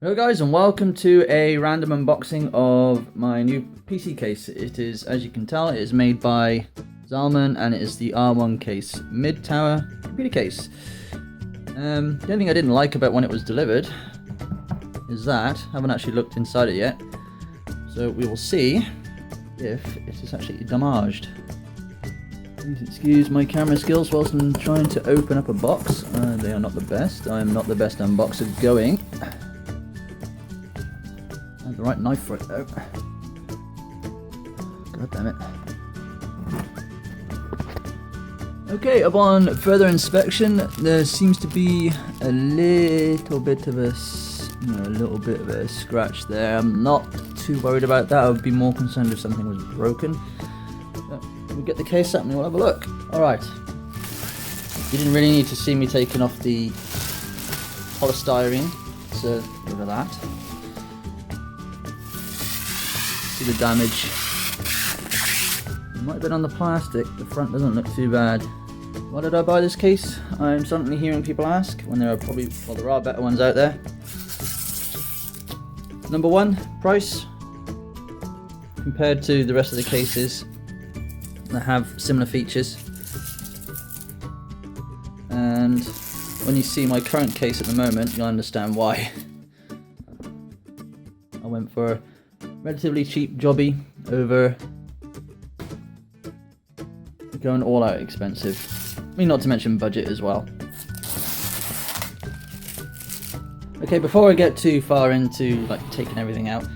Hello guys, and welcome to a random unboxing of my new PC case. It is, as you can tell, it is made by Zalman and it is the R1 case, mid-tower computer case. The only thing I didn't like about when it was delivered is that I haven't actually looked inside it yet, so we will see if it is actually damaged. Please excuse my camera skills whilst I'm trying to open up a box. They are not the best. I am not the best unboxer going. I have the right knife for it though. God damn it. Okay, upon further inspection, there seems to be a little bit of a scratch there. I'm not too worried about that. I would be more concerned if something was broken. But we'll get the case up and we'll have a look. Alright. You didn't really need to see me taking off the polystyrene, so look at that. See the damage. It might have been on the plastic. The front doesn't look too bad. Why did I buy this case? I'm suddenly hearing people ask when there are there are better ones out there. Number one, price. Compared to the rest of the cases that have similar features. And when you see my current case at the moment, you'll understand why. I went for a relatively cheap jobby over going all out expensive. I mean, not to mention budget as well. Okay, before I get too far into taking everything out,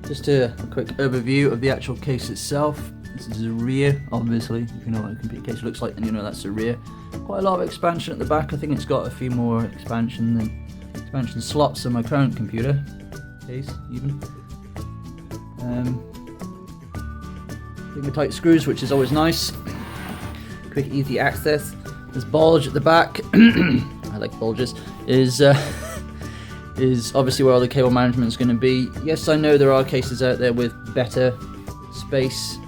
just a quick overview of the actual case itself. This is the rear, obviously. If you know what a computer case looks like, then you know that's the rear. Quite a lot of expansion at the back. I think it's got a few more expansion slots than my current computer case, even. Finger tight screws, which is always nice. Quick, easy access. This bulge at the back, I like bulges, is obviously where all the cable management is going to be. Yes, I know there are cases out there with better space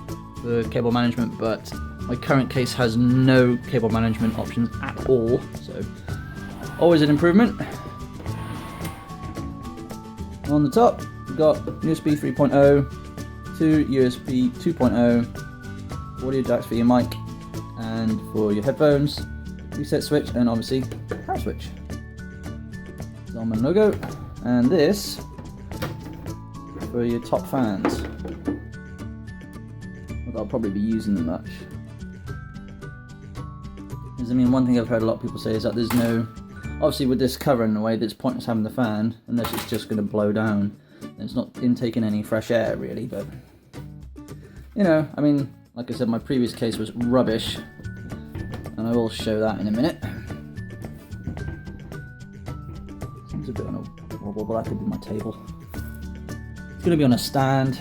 for cable management, but my current case has no cable management options at all, so always an improvement. On the top, we've got USB 3.0, two USB 2.0, audio jacks for your mic and for your headphones, reset switch, and obviously power switch. Zalman logo, and this for your top fans. I'll probably be using them much. Because I mean, one thing I've heard a lot of people say is that there's no, obviously with this cover in the way, there's pointless having the fan unless it's just going to blow down. And it's not intaking any fresh air really, but you know, I mean, like I said, my previous case was rubbish, and I will show that in a minute. Seems a bit on a wobble, but that could be my table. It's going to be on a stand.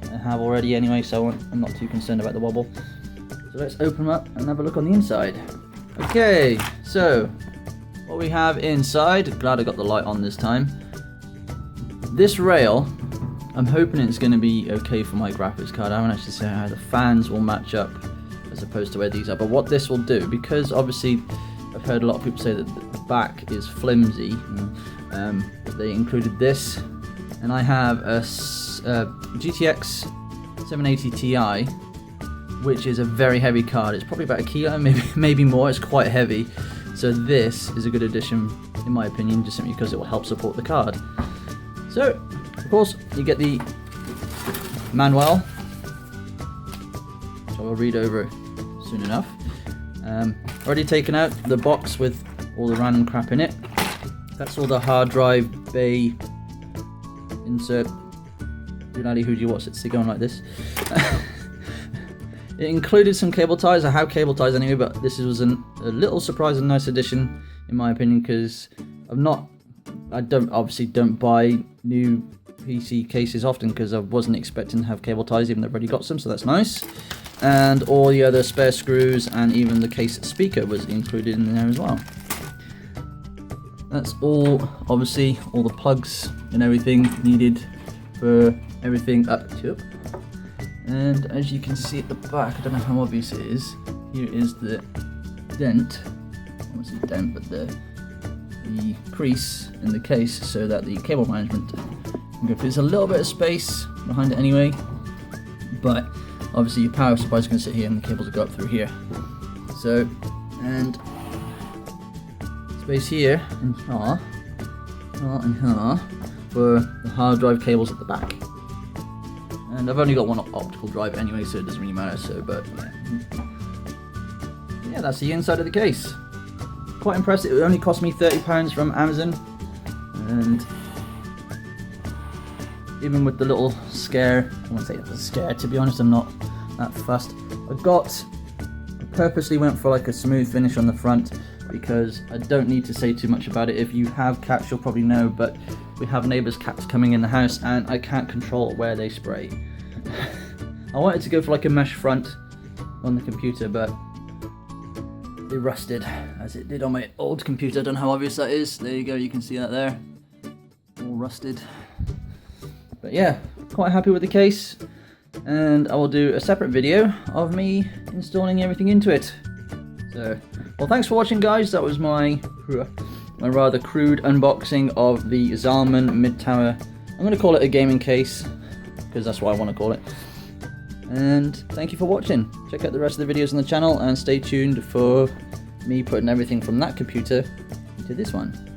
I have already anyway, so I'm not too concerned about the wobble. So let's open them up and have a look on the inside. Okay, so what we have inside, glad I got the light on this time. This rail, I'm hoping it's going to be okay for my graphics card. I haven't actually seen how the fans will match up as opposed to where these are, but what this will do, because obviously I've heard a lot of people say that the back is flimsy, they included this, and I have a GTX 780 Ti, which is a very heavy card. It's probably about a kilo, maybe more. It's quite heavy, so this is a good addition in my opinion, just simply because it will help support the card. So of course you get the manual, which I will read over soon enough. Already taken out the box with all the random crap in it. That's all the hard drive bay insert. Who'd what's it going like this? It included some cable ties. I have cable ties anyway, but this was a little surprise and nice addition in my opinion, because I don't buy new PC cases often because I wasn't expecting to have cable ties, even though I've already got some, so that's nice. And all the other spare screws and even the case speaker was included in there as well. That's all, obviously, all the plugs and everything needed for everything up to. And as you can see at the back, I don't know how obvious it is, here is the dent, obviously dent, but the the crease in the case so that the cable management can go through. There's a little bit of space behind it anyway, but obviously your power supply is going to sit here and the cables will go up through here. So, and space here and here for the hard drive cables at the back. And I've only got one optical drive anyway, so it doesn't really matter. So, but yeah, that's the inside of the case. Quite impressive. It only cost me £30 from Amazon, and even with the little scare, I won't say it was a scare, to be honest, I'm not that fussed. I purposely went for like a smooth finish on the front because I don't need to say too much about it. If you have cats, you'll probably know, but we have neighbours' cats coming in the house and I can't control where they spray. I wanted to go for like a mesh front on the computer, but it rusted as it did on my old computer. I don't know how obvious that is. There you go, you can see that there, all rusted. But yeah, quite happy with the case, and I will do a separate video of me installing everything into it. So, well, thanks for watching, guys. That was my rather crude unboxing of the Zalman mid-tower. I'm going to call it a gaming case because that's what I want to call it. And thank you for watching. Check out the rest of the videos on the channel and stay tuned for me putting everything from that computer to this one.